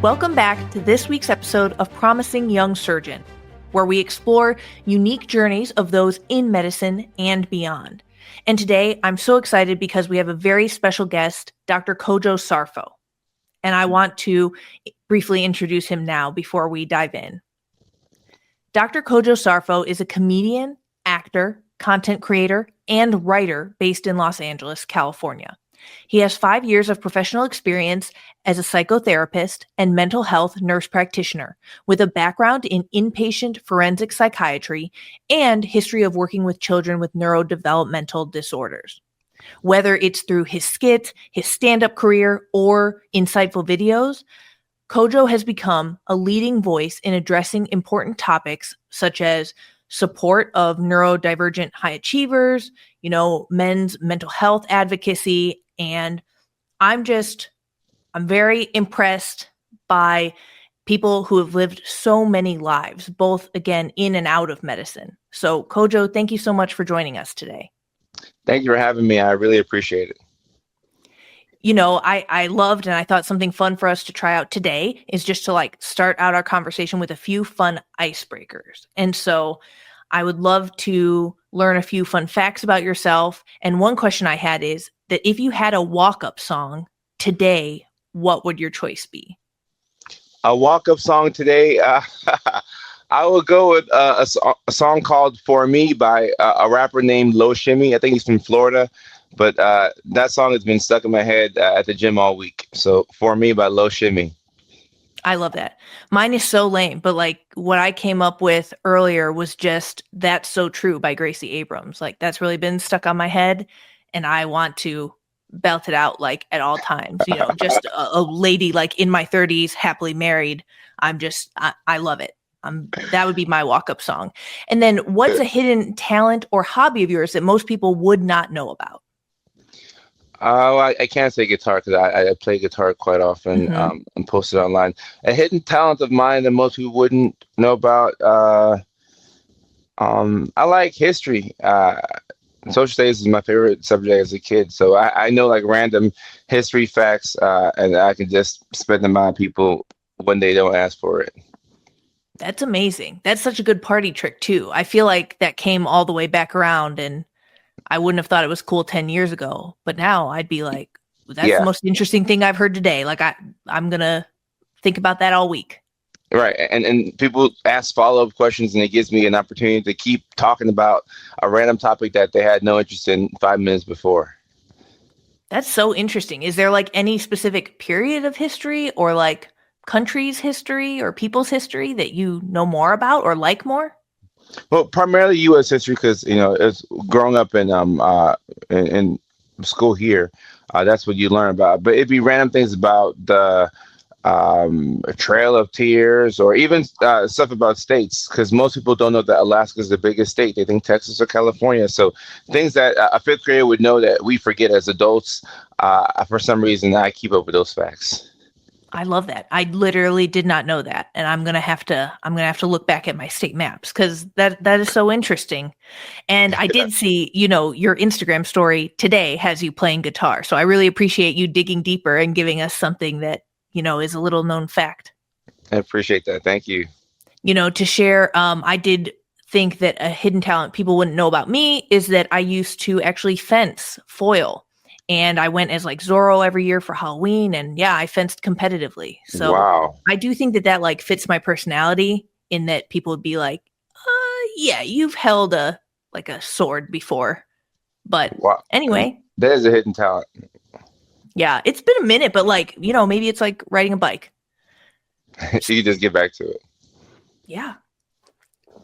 Welcome back to this week's episode of Promising Young Surgeon, where we explore unique journeys of those in medicine and beyond. And today, I'm so excited because we have a very special guest, Dr. Kojo Sarfo. And I want to briefly introduce him now before we dive in. Dr. Kojo Sarfo is a comedian, actor, content creator, and writer based in Los Angeles, California. He has 5 years of professional experience as a psychotherapist and mental health nurse practitioner with a background in inpatient forensic psychiatry and history of working with children with neurodevelopmental disorders. Whether it's through his skits, his stand-up career, or insightful videos, Kojo has become a leading voice in addressing important topics such as support of neurodivergent high achievers, men's mental health advocacy, and I'm very impressed by people who have lived so many lives, both, again, in and out of medicine. So, Kojo, thank you so much for joining us today. Thank you for having me. I really appreciate it. I loved and I thought something fun for us to try out today is just to start out our conversation with a few fun icebreakers. And so I would love to learn a few fun facts about yourself. And one question I had is that if you had a walk-up song today, what would your choice be? A walk-up song today, I would go with a song called For Me by a rapper named Lil Shimmy. I think he's from Florida, but that song has been stuck in my head at the gym all week. So For Me by Lil Shimmy. I love that. Mine is so lame, but what I came up with earlier was just That's So True by Gracie Abrams. That's really been stuck on my head and I want to belt it out at all times, just a lady in my 30s, happily married. I love it. That would be my walk-up song. And then what's a hidden talent or hobby of yours that most people would not know about? I can't say guitar because I play guitar quite often and post it online. A hidden talent of mine that most people wouldn't know about. I like history. Social studies is my favorite subject as a kid. So I know random history facts and I can just spit them on people when they don't ask for it. That's amazing. That's such a good party trick too. I feel like that came all the way back around and I wouldn't have thought it was cool 10 years ago, but now I'd be like, that's the most interesting thing I've heard today. I'm going to think about that all week. Right. And people ask follow-up questions and it gives me an opportunity to keep talking about a random topic that they had no interest in 5 minutes before. That's so interesting. Is there any specific period of history or country's history or people's history that you know more about or like more? Well, primarily U.S. history because, it's growing up in school here. That's what you learn about. But it'd be random things about the Trail of Tears or even stuff about states because most people don't know that Alaska is the biggest state. They think Texas or California. So things that a fifth grader would know that we forget as adults. For some reason, I keep up with those facts. I love that. I literally did not know that. And I'm going to have to look back at my state maps because that is so interesting. And I did see, your Instagram story today has you playing guitar. So I really appreciate you digging deeper and giving us something that, is a little known fact. I appreciate that. Thank you. To share, I did think that a hidden talent people wouldn't know about me is that I used to actually fence foil. And I went as Zorro every year for Halloween. And I fenced competitively. So wow. I do think that fits my personality in that people would be like, you've held a sword before. But wow. Anyway. That is a hidden talent. Yeah, it's been a minute, but maybe it's riding a bike. So you just get back to it. Yeah.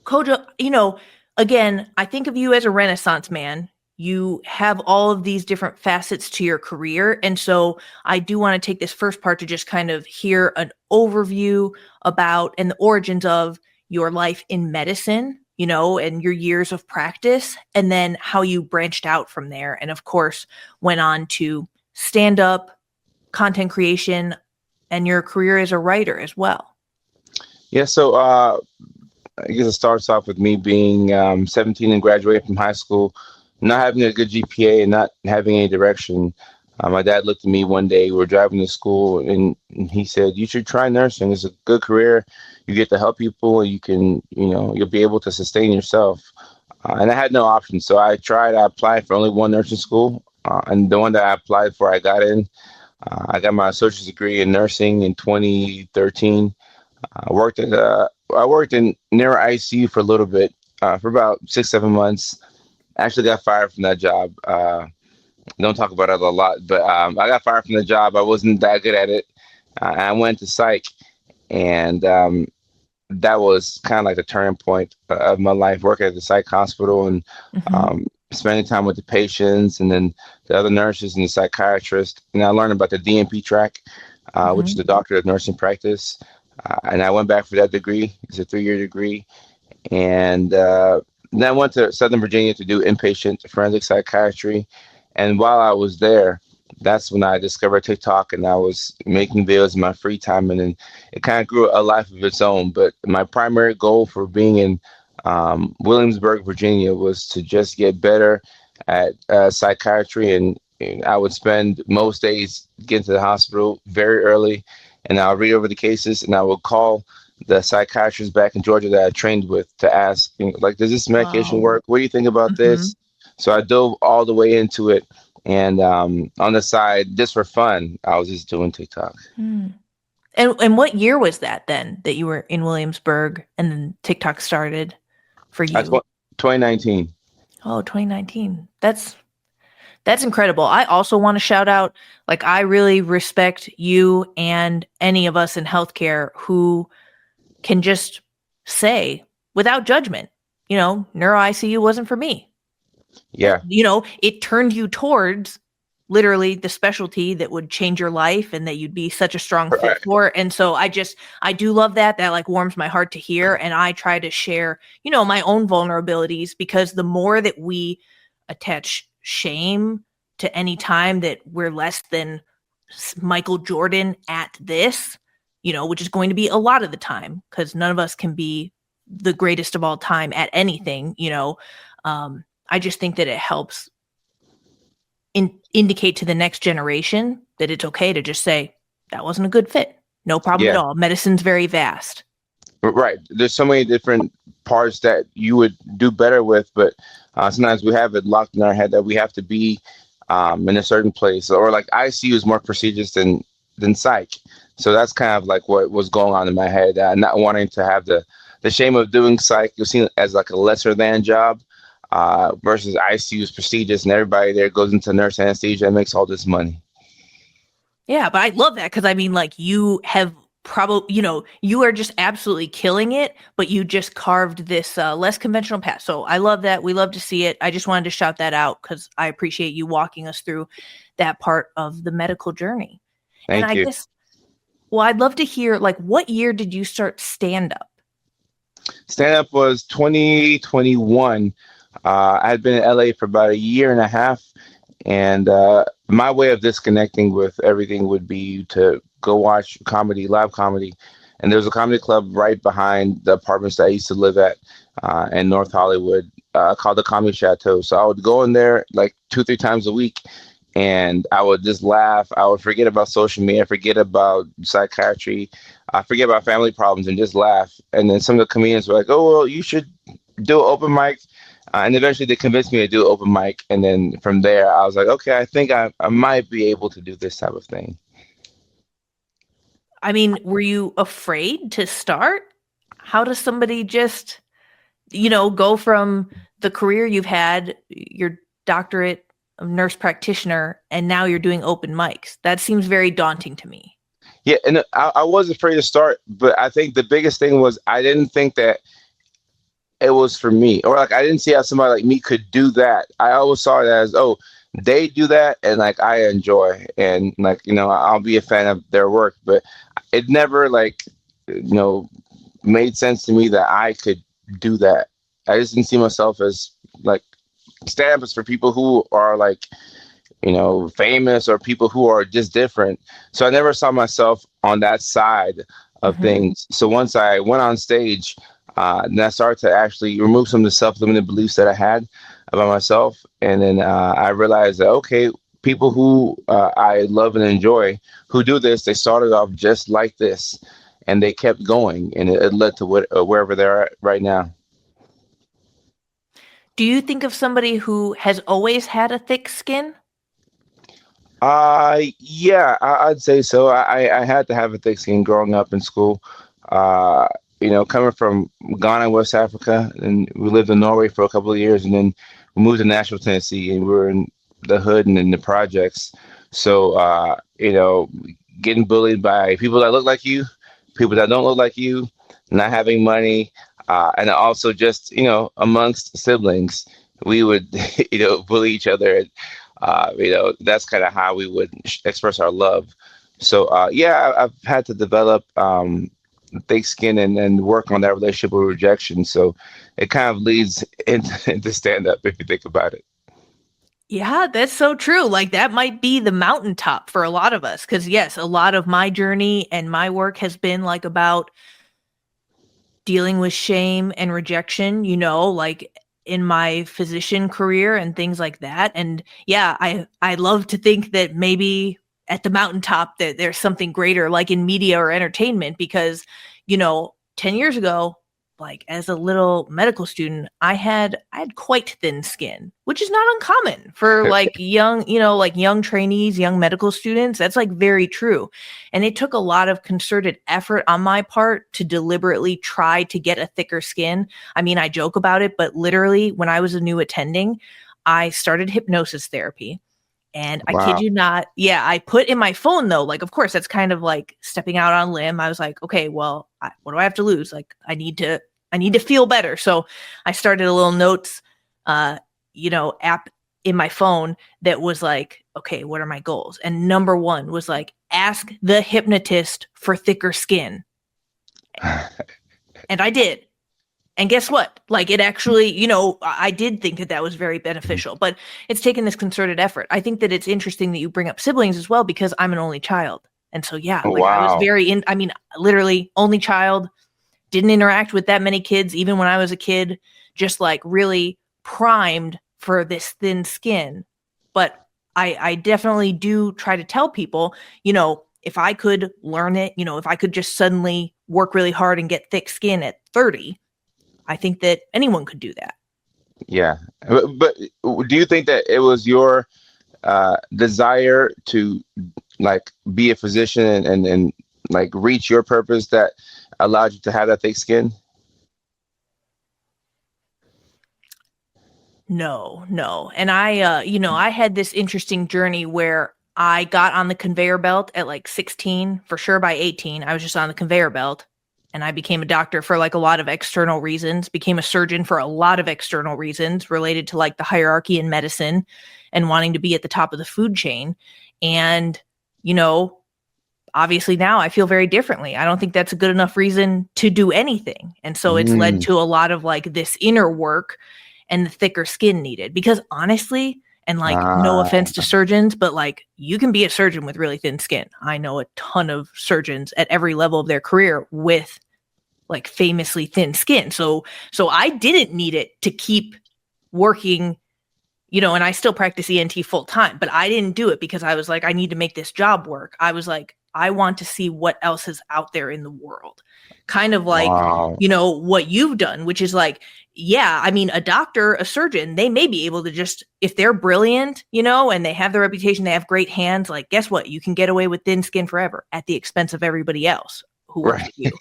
Kojo, again, I think of you as a Renaissance man. You have all of these different facets to your career. And so I do want to take this first part to just kind of hear an overview about and the origins of your life in medicine, and your years of practice, and then how you branched out from there. And of course, went on to stand-up, content creation, and your career as a writer as well. Yeah, so I guess it starts off with me being 17 and graduating from high school, not having a good GPA and not having any direction. My dad looked at me one day. We were driving to school, and he said, "You should try nursing. It's a good career. You get to help people, and you can, you'll be able to sustain yourself." And I had no option, so I tried. I applied for only one nursing school, and the one that I applied for, I got in. I got my associate's degree in nursing in 2013. I worked in neuro ICU for a little bit, for about 6, 7 months. Actually, got fired from that job. Don't talk about it a lot, but I got fired from the job. I wasn't that good at it. I went to psych, and that was kind of like the turning point of my life. Working at the psych hospital and Hmm. spending time with the patients, and then the other nurses and the psychiatrist. And I learned about the DNP track, which is Hmm. the Doctor of Nursing Practice. And I went back for that degree. It's a 3-year degree, and then I went to Southern Virginia to do inpatient forensic psychiatry. And while I was there, that's when I discovered TikTok, and I was making videos in my free time, and then it kind of grew a life of its own. But my primary goal for being in Williamsburg, Virginia, was to just get better at psychiatry, and I would spend most days getting to the hospital very early, and I'll read over the cases, and I will call the psychiatrist back in Georgia that I trained with to ask, like, does this medication Wow. work? What do you think about Hmm. this? So I dove all the way into it. And on the side, just for fun, I was just doing TikTok. Hmm. And what year was that then that you were in Williamsburg and then TikTok started for That's you? what 2019. Oh, 2019. That's incredible. I also want to shout out, like, I really respect you and any of us in healthcare who can just say without judgment, neuro ICU wasn't for me. Yeah, It turned you towards literally the specialty that would change your life and that you'd be such a strong fit right. for. And so I do love that. That like warms my heart to hear. And I try to share, my own vulnerabilities, because the more that we attach shame to any time that we're less than Michael Jordan at this, which is going to be a lot of the time, because none of us can be the greatest of all time at anything, I just think that it helps indicate to the next generation that it's okay to just say that wasn't a good fit. No problem at Yeah, all. Medicine's very vast. right. There's so many different parts that you would do better with, but sometimes we have it locked in our head that we have to be in a certain place, or like ICU is more prestigious than psych. So that's kind of like what was going on in my head, not wanting to have the shame of doing psych. You're seen as like a lesser than job, versus ICU is prestigious, and everybody there goes into nurse anesthesia and makes all this money. Yeah, but I love that, because I mean, like, you have probably, you are just absolutely killing it, but you just carved this less conventional path. So I love that. We love to see it. I just wanted to shout that out because I appreciate you walking us through that part of the medical journey. And Thank I you. guess, well, I'd love to hear, like, what year did you start stand up? Stand up was 2021. I had been in LA for about a year and a half, and my way of disconnecting with everything would be to go watch comedy, live comedy. And there was a comedy club right behind the apartments that I used to live at in North Hollywood, called the Comedy Chateau. So I would go in there like 2, 3 times a week, and I would just laugh. I would forget about social media, forget about psychiatry, I forget about family problems, and just laugh. And then some of the comedians were like, "Oh, well, you should do an open mic." And eventually they convinced me to do an open mic. And then from there, I was like, okay, I think I might be able to do this type of thing. I mean, were you afraid to start? How does somebody just, go from the career you've had, your doctorate of nurse practitioner, and now you're doing open mics? That seems very daunting to me. Yeah, and I was afraid to start, but I think the biggest thing was I didn't think that it was for me, or like I didn't see how somebody like me could do that. I always saw it as, oh, they do that, and like I enjoy, and like I'll be a fan of their work, but it never like you know made sense to me that I could do that. I just didn't see myself as like stand-ups for people who are like famous, or people who are just different. So I never saw myself on that side of Hmm. things. So once I went on stage, then I started to actually remove some of the self-limiting beliefs that I had about myself. And then I realized that, okay, people who I love and enjoy who do this. They started off just like this, and they kept going, and it led to wherever they're at right now. Do you think of somebody who has always had a thick skin? Yeah, I'd say so. I had to have a thick skin growing up in school. Uh, coming from Ghana, West Africa, and we lived in Norway for a couple of years, and then we moved to Nashville, Tennessee, and we were in the hood and in the projects. So, getting bullied by people that look like you, people that don't look like you, not having money, and also just, amongst siblings, we would, bully each other. That's kind of how we would express our love. So, yeah, I've had to develop thick skin and work on that relationship with rejection. So it kind of leads into stand up if you think about it. Yeah, that's so true. Like that might be the mountaintop for a lot of us. Cause yes, a lot of my journey and my work has been like about dealing with shame and rejection, like in my physician career and things like that. And yeah, I love to think that maybe at the mountaintop that there's something greater like in media or entertainment because, 10 years ago, like as a little medical student, I had quite thin skin, which is not uncommon for like young, like young trainees, young medical students. That's like very true. And it took a lot of concerted effort on my part to deliberately try to get a thicker skin. I mean, I joke about it, but literally when I was a new attending, I started hypnosis therapy. And I kid Wow. you not, yeah, I put in my phone though, like, of course, that's kind of like stepping out on a limb. I was like, okay, well, what do I have to lose? Like, I need to feel better. So I started a little notes, app in my phone that was like, okay, what are my goals? And number one was like, ask the hypnotist for thicker skin. And I did. And guess what? Like it actually, I did think that that was very beneficial, but it's taken this concerted effort. I think that it's interesting that you bring up siblings as well, because I'm an only child. And so, yeah, like I was Wow. I mean, literally only child, didn't interact with that many kids, even when I was a kid, just like really primed for this thin skin. But I definitely do try to tell people, if I could learn it, if I could just suddenly work really hard and get thick skin at 30, I think that anyone could do that. Yeah. But do you think that it was your desire to like be a physician and like reach your purpose that allowed you to have that thick skin? No, no. And I had this interesting journey where I got on the conveyor belt at like 16, for sure by 18. I was just on the conveyor belt and I became a doctor for like a lot of external reasons, became a surgeon for a lot of external reasons related to like the hierarchy in medicine and wanting to be at the top of the food chain. And, you know, obviously now I feel very differently. I don't think that's a good enough reason to do anything. And so it's led Mm. to a lot of like this inner work and the thicker skin needed because honestly, and like no offense Ah, to surgeons, but like you can be a surgeon with really thin skin. I know a ton of surgeons at every level of their career with like famously thin skin. So I didn't need it to keep working, and I still practice ENT full time, but I didn't do it because I was like, I need to make this job work. I was like, I want to see what else is out there in the world. Kind of like, wow. what you've done, which is like, yeah, I mean, a doctor, a surgeon, they may be able to just, if they're brilliant, and they have the reputation, they have great hands, like, guess what? You can get away with thin skin forever at the expense of everybody else who works Right. with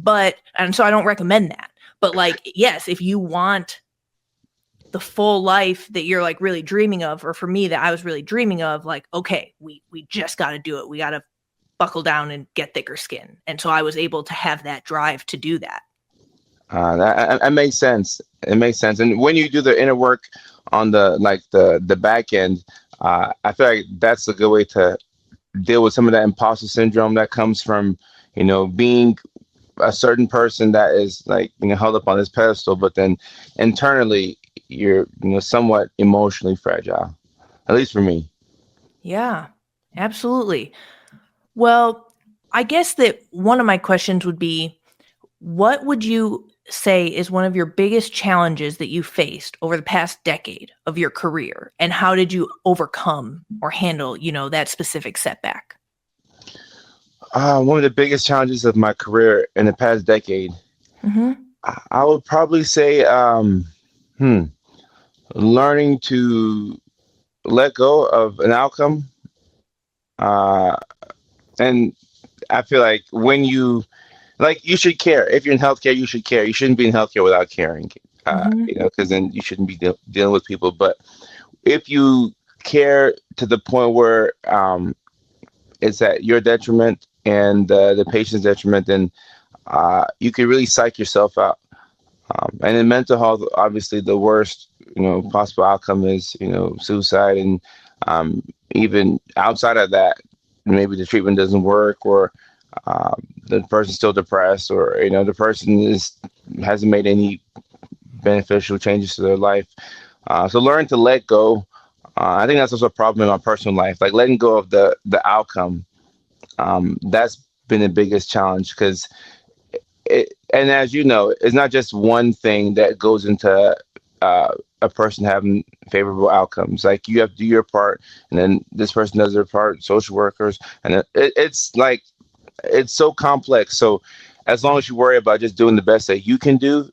you. And so I don't recommend that. But like, yes, if you want the full life that you're like really dreaming of, or for me that I was really dreaming of, like, okay, we just got to do it. We got to buckle down and get thicker skin. And so I was able to have that drive to do that. That makes sense. It makes sense. And when you do the inner work on the back end, I feel like that's a good way to deal with some of that imposter syndrome that comes from, being a certain person that is like, held up on this pedestal, but then internally you're, somewhat emotionally fragile, at least for me. Yeah, absolutely. Well, I guess that one of my questions would be, What would you say is one of your biggest challenges that you faced over the past decade of your career? And how did you overcome or handle, that specific setback? One of the biggest challenges of my career in the past decade, Mm-hmm. I would probably say, hmm, learning to let go of an outcome. Uh, and I feel like you should care. If you're in healthcare, you should care. You shouldn't be in healthcare without caring, Mm-hmm. because then you shouldn't be dealing with people. But if you care to the point where it's at your detriment and the patient's detriment, then you can really psych yourself out. And in mental health, obviously, the worst possible outcome is suicide, and even outside of that, maybe the treatment doesn't work, or the person's still depressed, or the person hasn't made any beneficial changes to their life. So learn to let go. I think that's also a problem in my personal life, like letting go of the outcome. That's been the biggest challenge because and as you know, it's not just one thing that goes into a person having favorable outcomes. Like you have to do your part, and then this person does their part, social workers, and it's so complex. So as long as you worry about just doing the best that you can do,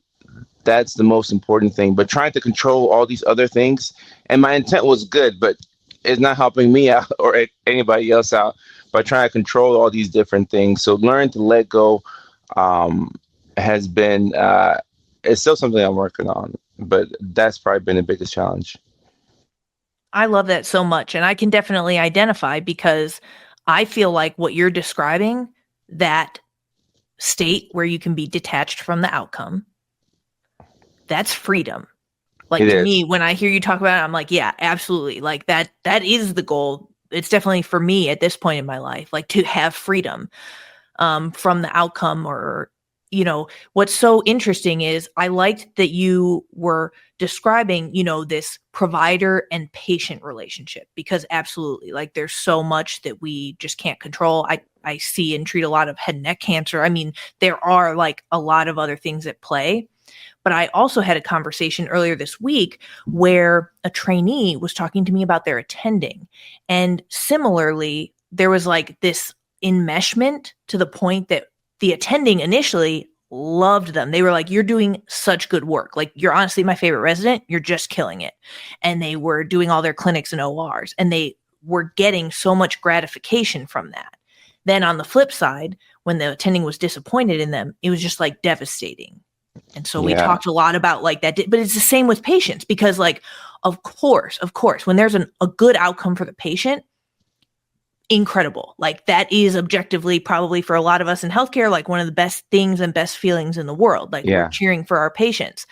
that's the most important thing. But trying to control all these other things, and my intent was good, but it's not helping me out or anybody else out by trying to control all these different things. So learn to let go um, has been, it's still something I'm working on, but that's probably been the biggest challenge. I love that so much. And I can definitely identify because I feel like what you're describing, that state where you can be detached from the outcome, that's freedom. Like It to is. me, when I hear you talk about it, I'm like, yeah, absolutely. Like that is the goal. It's definitely for me at this point in my life, like to have freedom from the outcome. Or what's so interesting is I liked that you were describing this provider and patient relationship, because absolutely, like there's so much that we just can't control. I see and treat a lot of head and neck cancer. I mean, there are like a lot of other things at play. But I also had a conversation earlier this week where a trainee was talking to me about their attending. And similarly, there was like this enmeshment to the point that the attending initially loved them. They were like, you're doing such good work. Like, you're honestly my favorite resident. You're just killing it. And they were doing all their clinics and ORs, and they were getting so much gratification from that. Then on the flip side, when the attending was disappointed in them, it was just like devastating. And so we Yeah. talked a lot about like that, but it's the same with patients, because like, of course, when there's a good outcome for the patient, incredible. Like that is objectively probably for a lot of us in healthcare, like one of the best things and best feelings in the world. Like we're Yeah. cheering for our patients.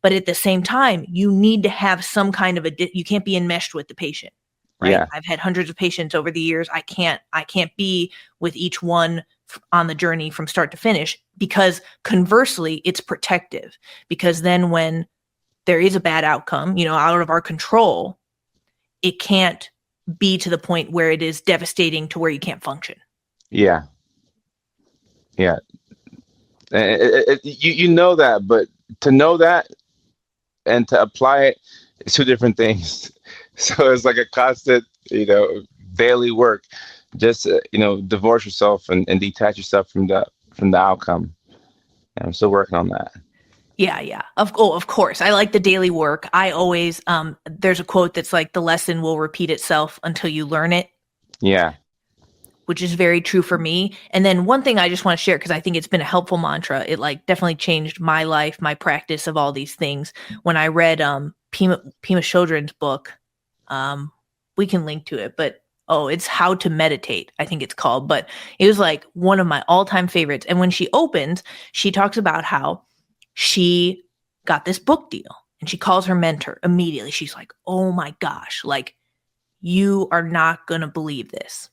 But at the same time, you need to have some kind of you can't be enmeshed with the patient, right? Yeah. I've had hundreds of patients over the years. I can't be with each one on the journey from start to finish, because conversely, it's protective, because then when there is a bad outcome, out of our control, it can't be to the point where it is devastating to where you can't function. Yeah. Yeah. You know that, but to know that and to apply it is two different things. So it's like a constant, daily work. Just divorce yourself and detach yourself from the outcome. And I'm still working on that. Yeah, yeah. Of course. I like the daily work. I always there's a quote that's like, the lesson will repeat itself until you learn it, Yeah. which is very true for me. And then one thing I just want to share, because I think it's been a helpful mantra. It like definitely changed my life, my practice of all these things. When I read Pima Chodron's book, we can link to it, but it's How to Meditate, I think it's called. But it was like one of my all-time favorites. And when she opens, she talks about how she got this book deal, and she calls her mentor immediately. She's like, oh my gosh, like you are not going to believe this.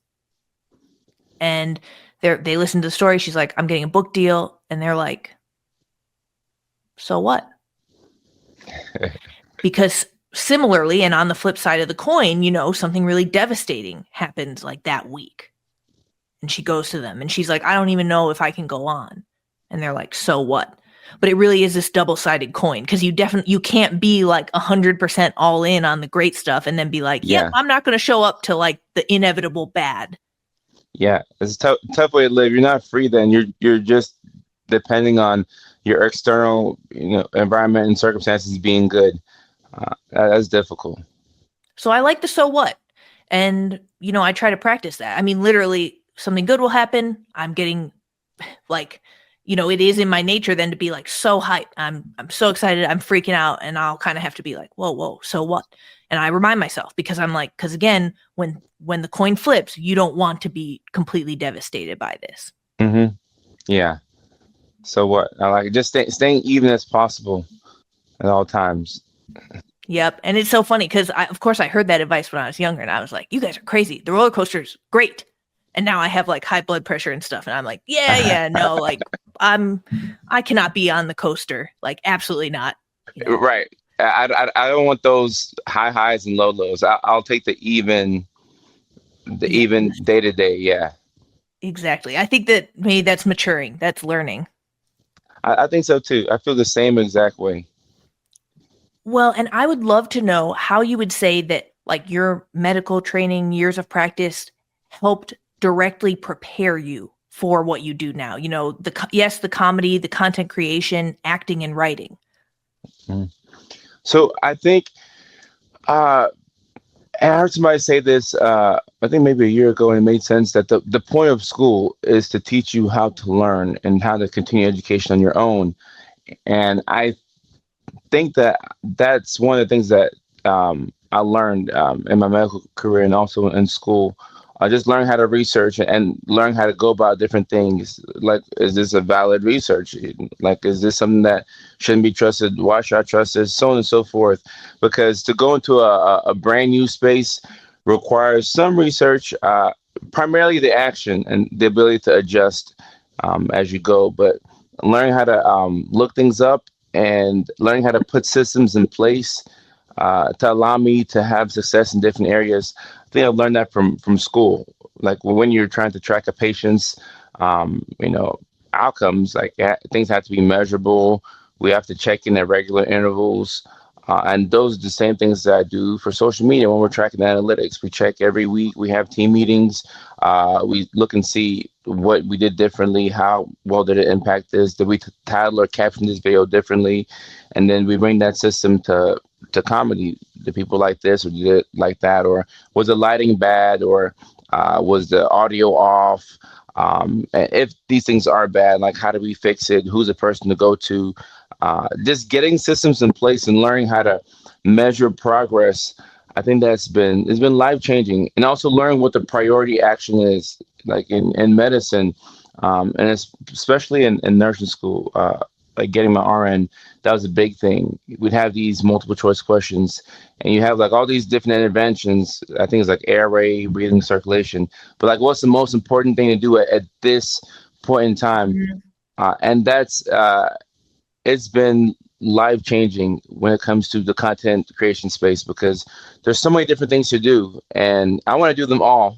And they listen to the story. She's like, I'm getting a book deal. And they're like, so what? Because similarly, and on the flip side of the coin, something really devastating happens like that week. And she goes to them and she's like, I don't even know if I can go on. And they're like, so what? But it really is this double-sided coin, because you can't be like 100% all in on the great stuff and then be like, yep, Yeah. I'm not going to show up to like the inevitable bad. Yeah. It's a tough way to live. You're not free then. You're just depending on your external, environment and circumstances being good. That's difficult. So I like the so what. And, I try to practice that. I mean, literally something good will happen. I'm getting like, it is in my nature then to be like so hyped. I'm so excited. I'm freaking out. And I'll kind of have to be like, whoa, so what? And I remind myself, because because again, when the coin flips, you don't want to be completely devastated by this. Mm-hmm. Yeah. So what? I like it. Just staying even as possible at all times. Yep. And it's so funny because of course I heard that advice when I was younger, and I was like, you guys are crazy. The roller coaster's great. And now I have like high blood pressure and stuff. And I'm like, yeah, no, like I cannot be on the coaster. Like, absolutely not. Right. I don't want those high highs and low lows. I'll take the even day to day. Yeah. Exactly. I think that maybe that's maturing. That's learning. I think so too. I feel the same exact way. Well, and I would love to know how you would say that like your medical training, years of practice helped directly prepare you for what you do now. The comedy, the content creation, acting and writing. Mm. So I think, I heard somebody say this, I think maybe a year ago, and it made sense that the point of school is to teach you how to learn and how to continue education on your own. And I think that that's one of the things that I learned in my medical career and also in school. I just learned how to research and learn how to go about different things. Like, is this a valid research? Like, is this something that shouldn't be trusted? Why should I trust this? So on and so forth. Because to go into a brand new space requires some research, primarily the action and the ability to adjust as you go. But learning how to look things up and learning how to put systems in place to allow me to have success in different areas. I think I've learned that from school. Like when you're trying to track a patient's, outcomes, like things have to be measurable. We have to check in at regular intervals. And those are the same things that I do for social media when we're tracking analytics. We check every week. We have team meetings. We look and see what we did differently. How well did it impact this? Did we title or caption this video differently? And then we bring that system to comedy. Do people like this or did it like that? Or was the lighting bad? Or was the audio off? And if these things are bad, like how do we fix it? Who's the person to go to? Just getting systems in place and learning how to measure progress. I think it's been life changing, and also learn what the priority action is, like in medicine, and especially in nursing school. Like getting my RN, that was a big thing. We'd have these multiple choice questions, and you have like all these different interventions. I think it's like airway, breathing, circulation. But like, what's the most important thing to do at this point in time? Mm-hmm. And that's it's been life changing when it comes to the content creation space, because there's so many different things to do, and I want to do them all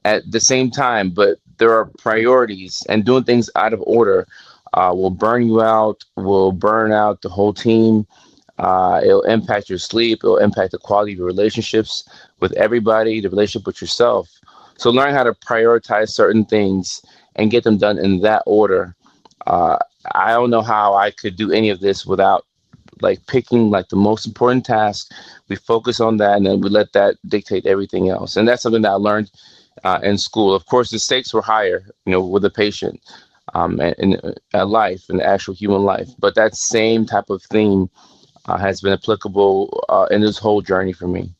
at the same time. But there are priorities, and doing things out of order will burn you out, will burn out the whole team. It'll impact your sleep. It'll impact the quality of your relationships with everybody, the relationship with yourself. So learn how to prioritize certain things and get them done in that order. I don't know how I could do any of this without like picking like the most important task. We focus on that, and then we let that dictate everything else. And that's something that I learned in school. Of course, the stakes were higher, with the patient. And life, and the actual human life. But that same type of theme has been applicable in this whole journey for me.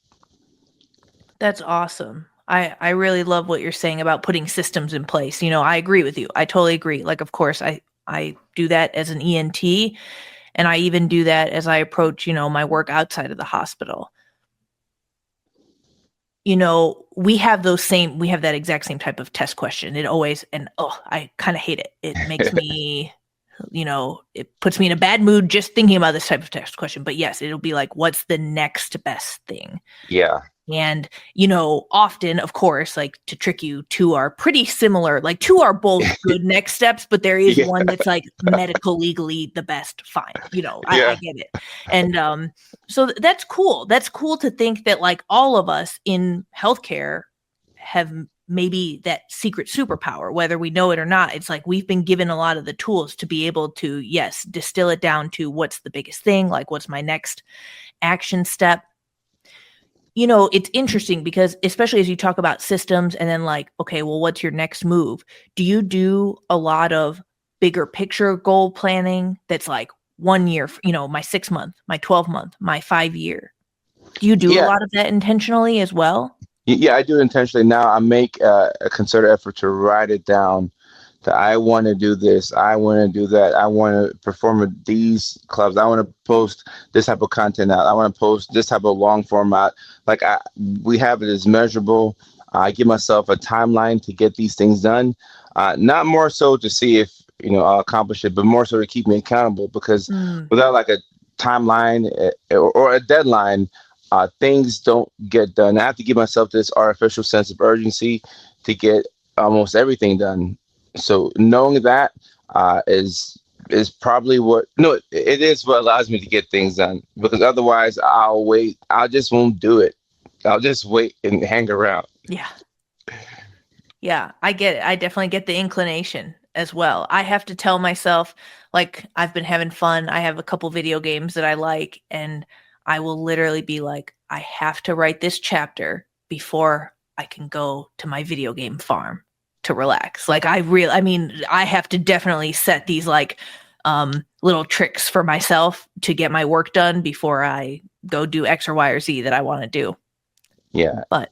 That's awesome. I really love what you're saying about putting systems in place. I agree with you. I totally agree. Like, of course, I do that as an ENT, and I even do that as I approach, my work outside of the hospital. We have that exact same type of test question. It always, I kind of hate it. It makes me, it puts me in a bad mood just thinking about this type of test question. But yes, it'll be like, what's the next best thing? Yeah. And, often, of course, like to trick you, two are pretty similar, like two are both good next steps, but there is Yeah, one that's like medical legally the best. Fine. I yeah, get it. And that's cool. That's cool to think that like all of us in healthcare have maybe that secret superpower, whether we know it or not. It's like we've been given a lot of the tools to be able to, yes, distill it down to what's the biggest thing, like what's my next action step. It's interesting because especially as you talk about systems and then like, okay, well, what's your next move? Do you do a lot of bigger picture goal planning that's like 1 year, my 6 month, my 12 month, my 5 year? Do you do a yeah. lot of that intentionally as well? Yeah, I do it intentionally now. I make a concerted effort to write it down. That I want to do this. I want to do that. I want to perform at these clubs. I want to post this type of content out. I want to post this type of long format. Like we have it as measurable. I give myself a timeline to get these things done. Not more so to see if I'll accomplish it, but more so to keep me accountable. Because Mm, without like a timeline or a deadline, things don't get done. I have to give myself this artificial sense of urgency to get almost everything done. So knowing that is probably it is what allows me to get things done, because otherwise I'll wait. I just won't do it. I'll just wait and hang around. yeah. Yeah, I get it. I definitely get the inclination as well. I have to tell myself, like, I've been having fun. I have a couple video games that I like, and I will literally be like, I have to write this chapter before I can go to my video game farm to relax. Like, I have to definitely set these like little tricks for myself to get my work done before I go do X or Y or Z that I want to do. Yeah, But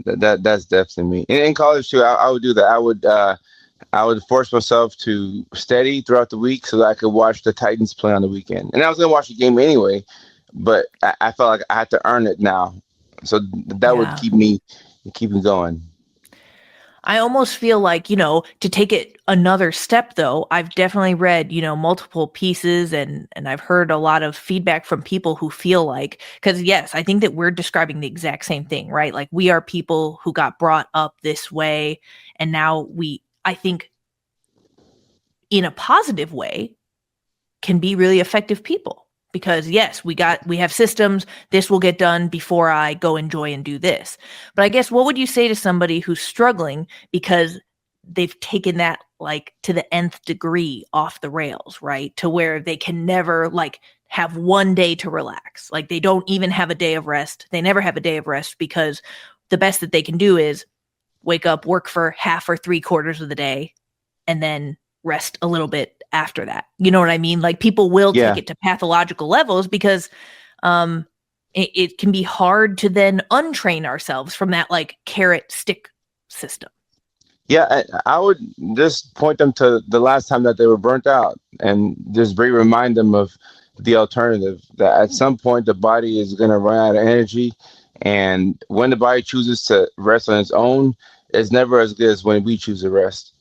that's definitely me. In college too, I would do that. I would force myself to study throughout the week so that I could watch the Titans play on the weekend. And I was gonna watch the game anyway, but I felt like I had to earn it now. So that would yeah. keep me going. I almost feel like, to take it another step though, I've definitely read, multiple pieces and I've heard a lot of feedback from people who feel like, because yes, I think that we're describing the exact same thing, right? Like we are people who got brought up this way. And now I think in a positive way, can be really effective people. Because yes, we have systems, this will get done before I go enjoy and do this. But I guess what would you say to somebody who's struggling because they've taken that like to the nth degree off the rails, right? To where they can never like have one day to relax. Like they don't even have a day of rest. They never have a day of rest because the best that they can do is wake up, work for half or 3/4 of the day, and then rest a little bit after that. You know what I mean? Like people will take Yeah. it to pathological levels because it can be hard to then untrain ourselves from that like carrot stick system. Yeah, I would just point them to the last time that they were burnt out and just remind them of the alternative, that at some point the body is going to run out of energy. And when the body chooses to rest on its own, it's never as good as when we choose to rest.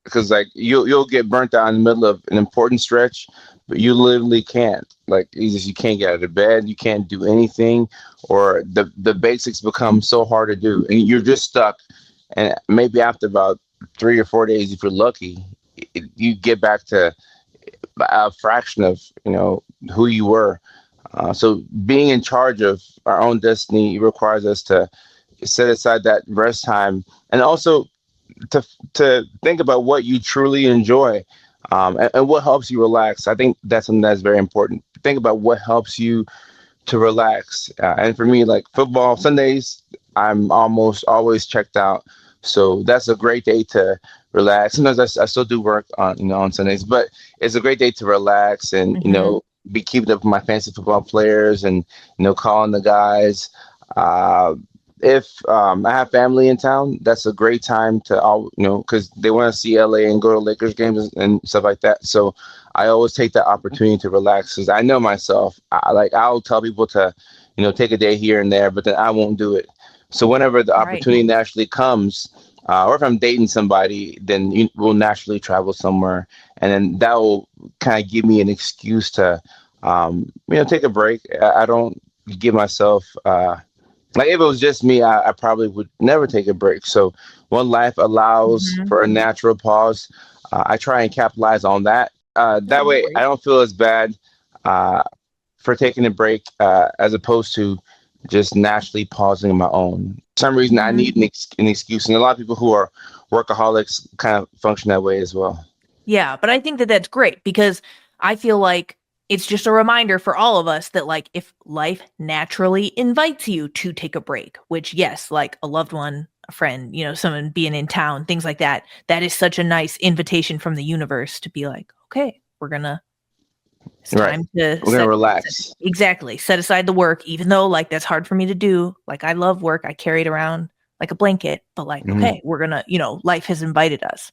Because like you'll get burnt out in the middle of an important stretch, but you literally can't. Like you can't get out of bed, you can't do anything, or the basics become so hard to do, and you're just stuck. And maybe after about 3 or 4 days, if you're lucky, you get back to a fraction of who you were. So being in charge of our own destiny requires us to set aside that rest time, and also to think about what you truly enjoy, and what helps you relax. I think that's something that's very important. Think about what helps you to relax. And for me, like football Sundays, I'm almost always checked out. So that's a great day to relax. Sometimes I still do work on Sundays, but it's a great day to relax and, Mm-hmm. be keeping up with my fantasy football players and, calling the guys. Uh, if I have family in town, that's a great time to all, because they want to see LA and go to Lakers games and stuff like that. So I always take that opportunity to relax because I know myself. I'll tell people to, take a day here and there, but then I won't do it. So whenever the Right. opportunity naturally comes, or if I'm dating somebody, then we'll naturally travel somewhere, and then that will kind of give me an excuse to, take a break. I don't give myself Like if it was just me, I probably would never take a break. So when life allows Hmm. for a natural pause, I try and capitalize on that. Oh, That no way, I worries. don't feel as bad uh, for taking a break as opposed to just naturally pausing on my own. For some reason, I Mhm. need an excuse, and a lot of people who are workaholics kind of function that way as well. Yeah, but I think that that's great because I feel like it's just a reminder for all of us that, like, if life naturally invites you to take a break, which, yes, like a loved one, a friend, someone being in town, things like that, that is such a nice invitation from the universe to be like, okay, it's Right. time to We're gonna relax. exactly, set aside the work, even though, like, that's hard for me to do. Like, I love work, I carry it around like a blanket, but, like, Hmm. okay, we're gonna, life has invited us.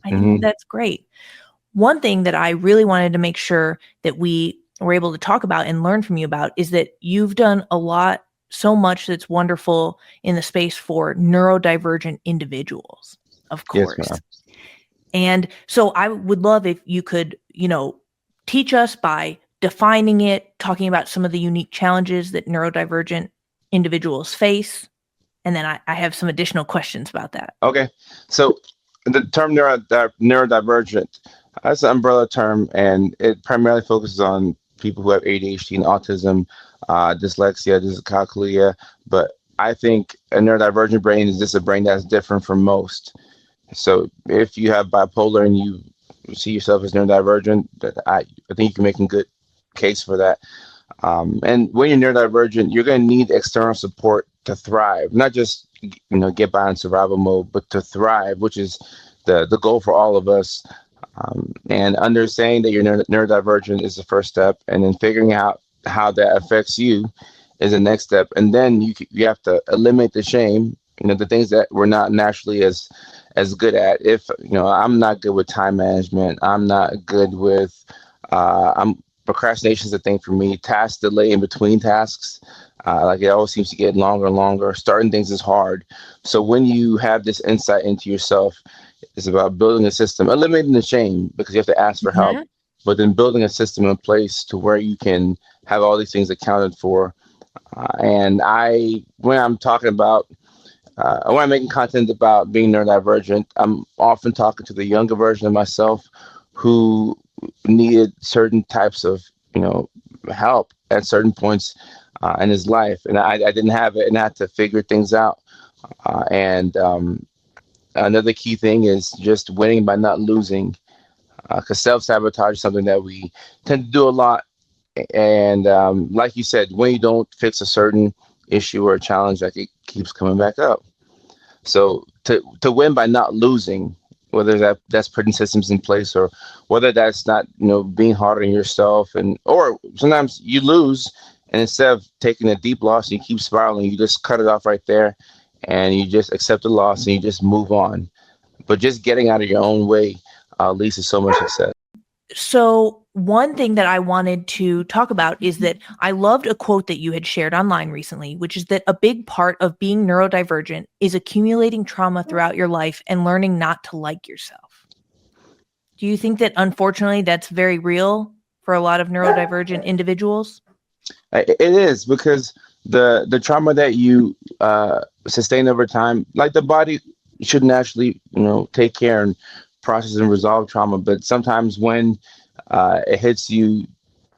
I think that Hmm. that's great. One thing that I really wanted to make sure that we were able to talk about and learn from you about is that you've done so much that's wonderful in the space for neurodivergent individuals, of Yes, course. ma'am. And so I would love if you could, teach us by defining it, talking about some of the unique challenges that neurodivergent individuals face. And then I have some additional questions about that. Okay. So the term neurodivergent, that's an umbrella term, and it primarily focuses on people who have ADHD and autism, dyslexia, dyscalculia. But I think a neurodivergent brain is just a brain that's different from most. So if you have bipolar and you see yourself as neurodivergent, I think you can make a good case for that. And when you're neurodivergent, you're going to need external support to thrive, not just get by in survival mode, but to thrive, which is the goal for all of us. And understanding that you're neurodivergent is the first step, and then figuring out how that affects you is the next step. And then you have to eliminate the shame. The things that we're not naturally as good at. If I'm not good with time management, I'm not good with I'm procrastination is a thing for me. Task delay in between tasks, like it always seems to get longer and longer. Starting things is hard. So when you have this insight into yourself, it's about building a system, eliminating the shame because you have to ask for help, Mhm. but then building a system in place to where you can have all these things accounted for. And when I'm talking about when I'm making content about being neurodivergent, I'm often talking to the younger version of myself who needed certain types of, you know, help at certain points in his life, and I didn't have it, and I had to figure things out. And Another key thing is just winning by not losing, because self sabotage is something that we tend to do a lot. And Like you said, when you don't fix a certain issue or a challenge, like it keeps coming back up. So to win by not losing, whether that's putting systems in place or whether that's not being hard on yourself, and or sometimes you lose, and instead of taking a deep loss and you keep spiraling, you just cut it off right there, and you just accept the loss and you just move on. But just getting out of your own way leads to so much success. So, one thing that I wanted to talk about is that I loved a quote that you had shared online recently, which is that a big part of being neurodivergent is accumulating trauma throughout your life and learning not to like yourself. Do you think that unfortunately that's very real for a lot of neurodivergent individuals? It is because the trauma that you sustain over time, like the body should naturally, take care and process and resolve trauma. But sometimes when it hits you,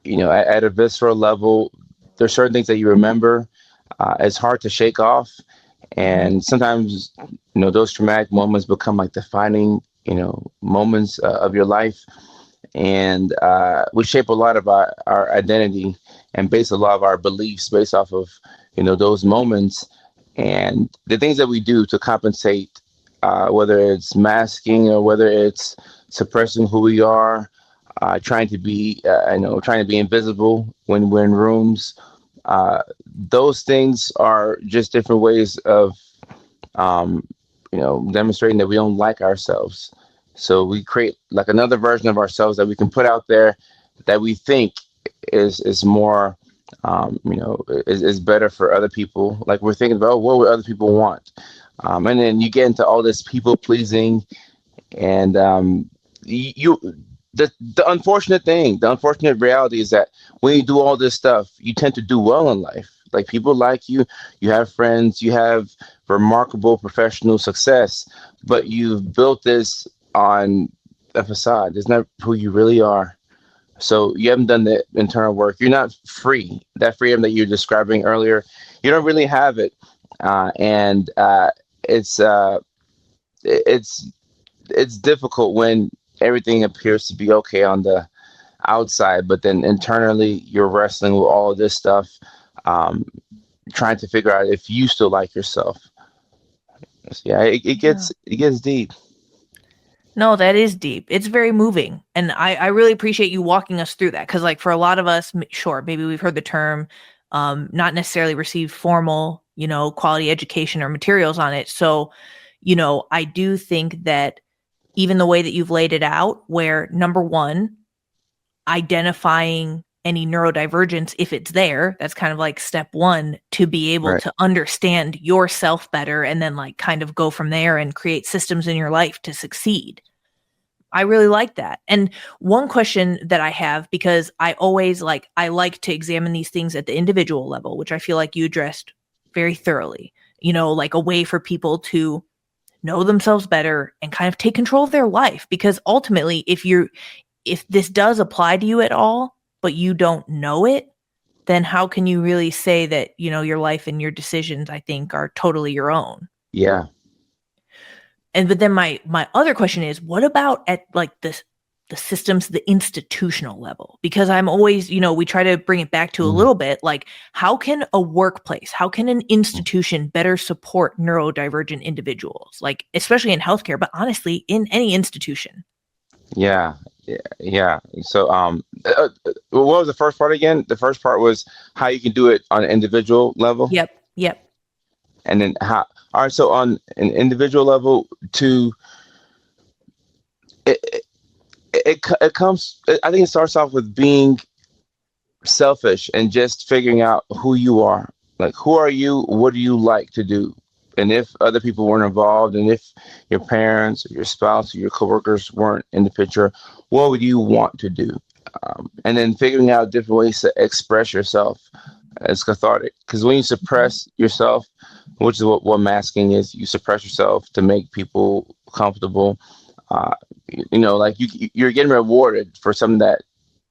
at a visceral level, there's certain things that you remember. It's hard to shake off, Mhm. and sometimes, those traumatic moments become like defining, moments of your life, and we shape a lot of our identity and base a lot of our beliefs based off of those moments and the things that we do to compensate, whether it's masking or whether it's suppressing who we are, trying to be invisible when we're in rooms. Those things are just different ways of um, demonstrating that we don't like ourselves. So we create like another version of ourselves that we can put out there that we think is more, is better for other people. Like we're thinking about, oh, what would other people want? And then you get into all this people pleasing, and you the unfortunate reality is that when you do all this stuff, you tend to do well in life. Like people like you have friends, you have remarkable professional success, but you've built this on a facade. It's not who you really are. So you haven't done the internal work. You're not free. That freedom that you're describing earlier, you don't really have it. And it's it's it's difficult when everything appears to be okay on the outside, but then internally you're wrestling with all of this stuff, um, trying to figure out if you still like yourself. Yeah, Yeah. it gets deep. No, that is deep. It's very moving. And I really appreciate you walking us through that. Cause like for a lot of us, sure, maybe we've heard the term, not necessarily received formal, quality education or materials on it. So, I do think that even the way that you've laid it out, where number one, identifying any neurodivergence if it's there, that's kind of like step one to be able Right. to understand yourself better and then like kind of go from there and create systems in your life to succeed. I really like that. And one question that I have, because I like to examine these things at the individual level, which I feel like you addressed very thoroughly, like a way for people to know themselves better and kind of take control of their life. Because ultimately, if this does apply to you at all, but you don't know it, then how can you really say that, your life and your decisions, I think, are totally your own? Yeah. But then my other question is, what about at like the systems, the institutional level? Because I'm always, we try to bring it back to a Mhm. little bit like how can a workplace, how can an institution better support neurodivergent individuals, like especially in healthcare, but honestly in any institution? Yeah. Yeah. Yeah. So, what was the first part again? The first part was how you can do it on an individual level, Yep. Yep. and then how. All right. So on an individual level, to it, it comes. I think it starts off with being selfish and just figuring out who you are. Like, who are you? What do you like to do? And if other people weren't involved, and if your parents or your spouse or your coworkers weren't in the picture, what would you want to do? And then figuring out different ways to express yourself as cathartic. Because when you Mhm. suppress yourself, which is what masking is, you suppress yourself to make people comfortable. Uh, like you're getting rewarded for something that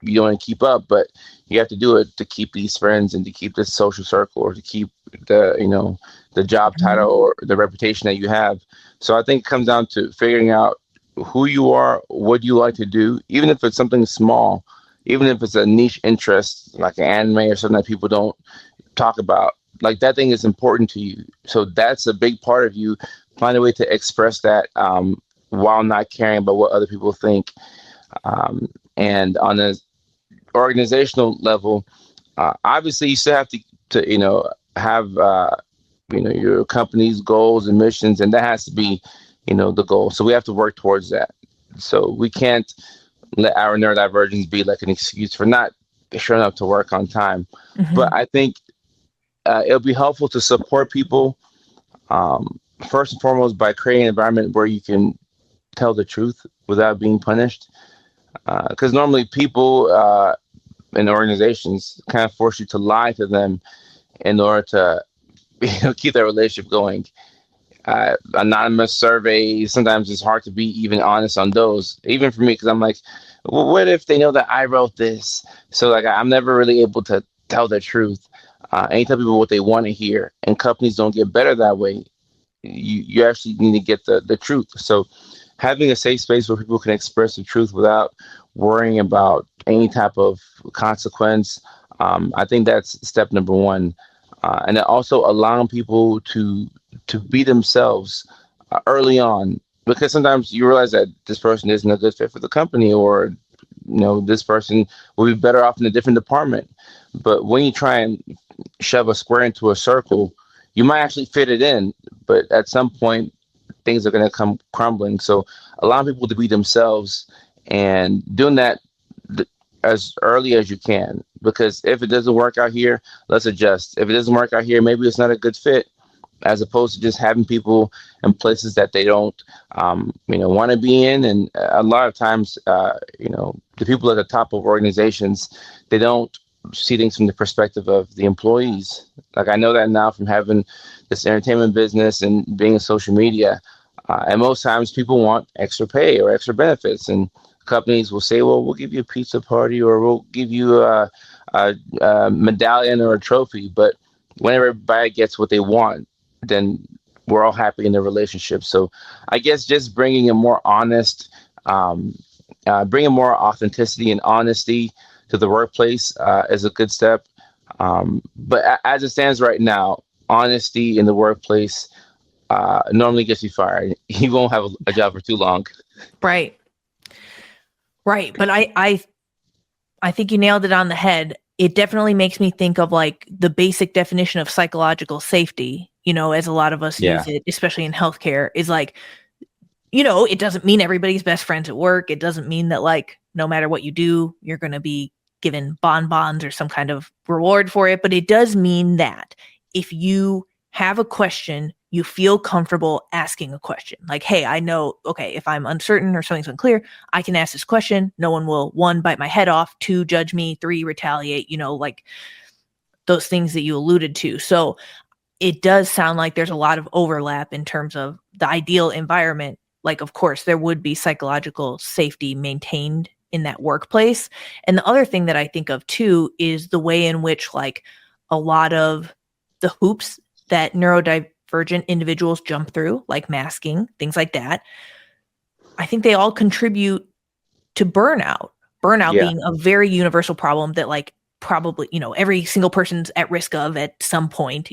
you don't want to keep up, but you have to do it to keep these friends and to keep this social circle or to keep the job title Mhm. or the reputation that you have. So I think it comes down to figuring out who you are, what you like to do, even if it's something small, even if it's a niche interest like an anime or something that people don't talk about. Like that thing is important to you. So that's a big part of you. Find a way to express that, while not caring about what other people think. And on a organizational level, obviously you still have to have your company's goals and missions, and that has to be the goal. So we have to work towards that. So we can't let our neurodivergence be like an excuse for not showing up to work on time. But Mhm. I think it'll be helpful to support people, first and foremost by creating an environment where you can tell the truth without being punished. Because normally people and organizations kind of force you to lie to them in order to keep that relationship going. Anonymous surveys, sometimes it's hard to be even honest on those, even for me, because I'm like, well, what if they know that I wrote this? So like I'm never really able to tell the truth, and you tell people what they want to hear, and companies don't get better that way. You actually need to get the truth. So having a safe space where people can express the truth without worrying about any type of consequence, I think that's step number one. And then also allowing people to be themselves early on, because sometimes you realize that this person isn't a good fit for the company, or this person will be better off in a different department. But when you try and shove a square into a circle, you might actually fit it in, but at some point things are going to come crumbling. So allowing people to be themselves and doing that th- as early as you can, because if it doesn't work out here, let's adjust. If it doesn't work out here, maybe it's not a good fit, as opposed to just having people in places that they don't want to be in. And a lot of times, the people at the top of organizations, they don't see things from the perspective of the employees. Like I know that now from having this entertainment business and being in social media. And most times people want extra pay or extra benefits, and companies will say, "Well, we'll give you a pizza party, or we'll give you a medallion or a trophy." But when everybody gets what they want, then we're all happy in the relationship. So I guess just um, bringing more authenticity and honesty to the workplace is a good step. But as it stands right now, honesty in the workplace normally gets you fired. You won't have a job for too long. Right. Right. But I think you nailed it on the head. It definitely makes me think of like the basic definition of psychological safety, as a lot of us Yeah, use it, especially in healthcare, is like, it doesn't mean everybody's best friends at work. It doesn't mean that like no matter what you do, you're going to be given bonbons or some kind of reward for it. But it does mean that if you have a question, you feel comfortable asking a question. Like, hey, I know, okay, if I'm uncertain or something's unclear, I can ask this question. No one will, one, bite my head off, two, judge me, three, retaliate, like those things that you alluded to. So it does sound like there's a lot of overlap in terms of the ideal environment. Like, of course, there would be psychological safety maintained in that workplace. And the other thing that I think of too is the way in which like a lot of the hoops that neurodivergent individuals jump through, like masking, things like that, I think they all contribute to burnout. Burnout yeah, being a very universal problem that like probably, every single person's at risk of at some point,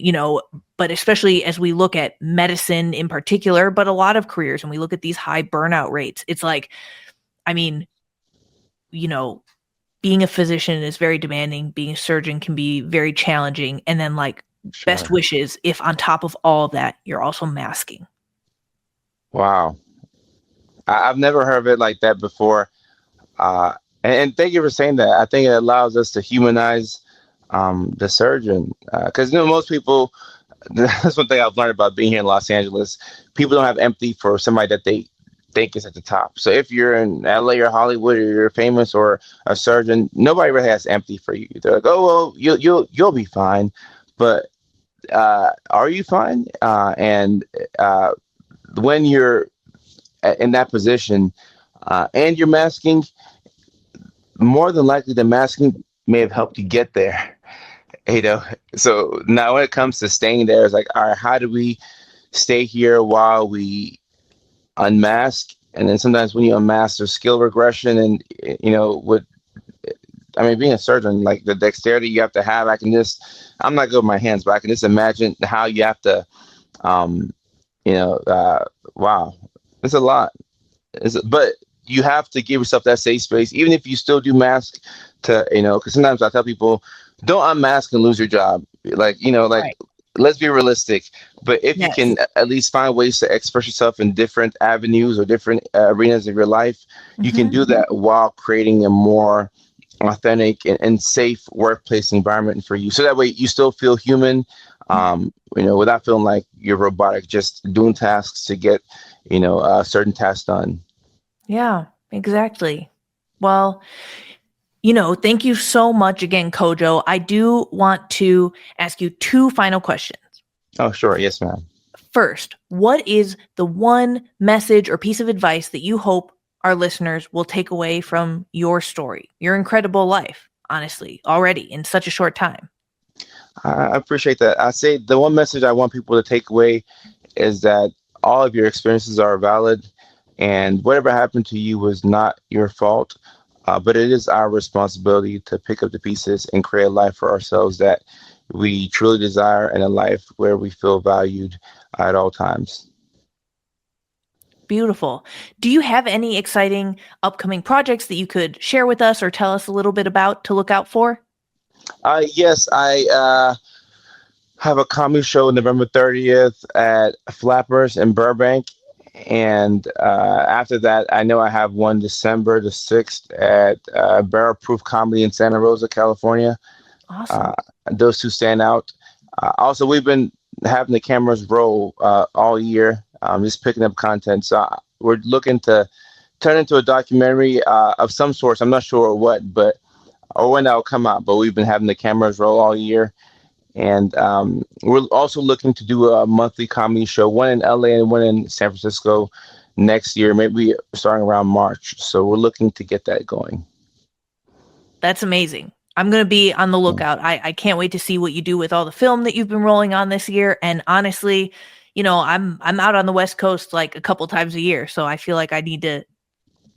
but especially as we look at medicine in particular, but a lot of careers, and we look at these high burnout rates, it's like, I mean, being a physician is very demanding. Being a surgeon can be very challenging. And then like best sure. wishes if on top of all of that, you're also masking. Wow. I've never heard of it like that before. Uh, and thank you for saying that. I think it allows us to humanize the surgeon. Because most people, that's one thing I've learned about being here in Los Angeles. People don't have empathy for somebody that they think is at the top. So if you're in LA or Hollywood or you're famous or a surgeon, nobody really has empathy for you. They're like, oh well, you'll be fine. But are you fine? And when you're in that position and you're masking, more than likely the masking may have helped you get there. So now when it comes to staying there, it's like, all right, how do we stay here while we unmask? And then sometimes when you unmask, there's skill regression, and with being a surgeon, like the dexterity you have to have, I'm not good with my hands, but I can just imagine how you have to, um, wow, it's a lot. But you have to give yourself that safe space, even if you still do mask because sometimes I tell people, don't unmask and lose your job. Right. Let's be realistic. But if you Yes. can at least find ways to express yourself in different avenues or different arenas of your life, you can Mhm. do that while creating a more authentic and safe workplace environment for you. So that way you still feel human, without feeling like you're robotic, just doing tasks to get, certain tasks done. Yeah, exactly. Well, thank you so much again, Kojo. I do want to ask you two final questions. Oh, sure. Yes, ma'am. First, what is the one message or piece of advice that you hope our listeners will take away from your story, your incredible life, honestly, already in such a short time? I appreciate that. I say the one message I want people to take away is that all of your experiences are valid, and whatever happened to you was not your fault. But it is our responsibility to pick up the pieces and create a life for ourselves that we truly desire, and a life where we feel valued at all times. Beautiful. Do you have any exciting upcoming projects that you could share with us or tell us a little bit about to look out for? Yes, I have a comedy show November 30th at Flappers in Burbank. And after that, I know I have one December the 6th at Barrel Proof Comedy in Santa Rosa, California. Awesome. Uh, those two stand out. Also, we've been having the cameras roll all year, just picking up content. So we're looking to turn into a documentary of some sort. I'm not sure what, but or when that'll come out. But we've been having the cameras roll all year, And we're also looking to do a monthly comedy show, one in LA and one in San Francisco next year, maybe starting around March. So we're looking to get that going. That's amazing. I'm going to be on the lookout. I can't wait to see what you do with all the film that you've been rolling on this year. And honestly, I'm out on the West Coast like a couple times a year, so I feel like I need to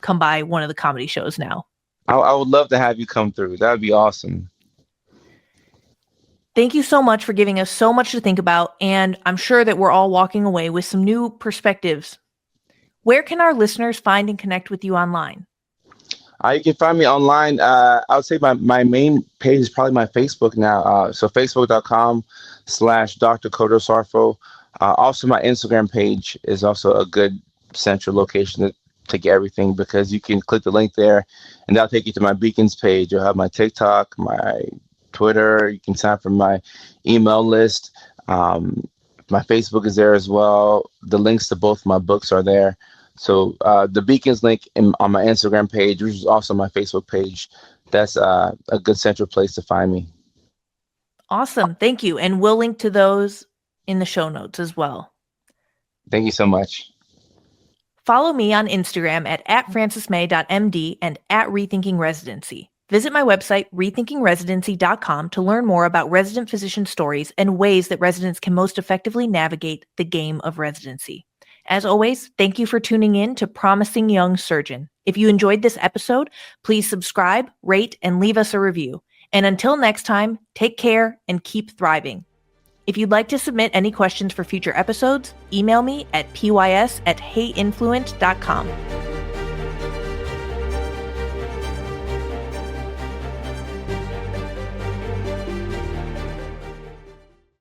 come by one of the comedy shows now. I would love to have you come through. That would be awesome. Thank you so much for giving us so much to think about, and I'm sure that we're all walking away with some new perspectives. Where can our listeners find and connect with you online? You can find me online. I would say my main page is probably my Facebook now. So facebook.com/Dr. Kojo Sarfo. Also, my Instagram page is also a good central location to get everything, because you can click the link there and that'll take you to my Beacons page. You'll have my TikTok, my Twitter. You can sign up for my email list. My Facebook is there as well. The links to both my books are there. So the Beacons link on my Instagram page, which is also my Facebook page, that's a good central place to find me. Awesome. Thank you. And we'll link to those in the show notes as well. Thank you so much. Follow me on Instagram at @francismay.md and @rethinkingresidency. Visit my website, rethinkingresidency.com, to learn more about resident physician stories and ways that residents can most effectively navigate the game of residency. As always, thank you for tuning in to Promising Young Surgeon. If you enjoyed this episode, please subscribe, rate, and leave us a review. And until next time, take care and keep thriving. If you'd like to submit any questions for future episodes, email me at pys@heyinfluent.com.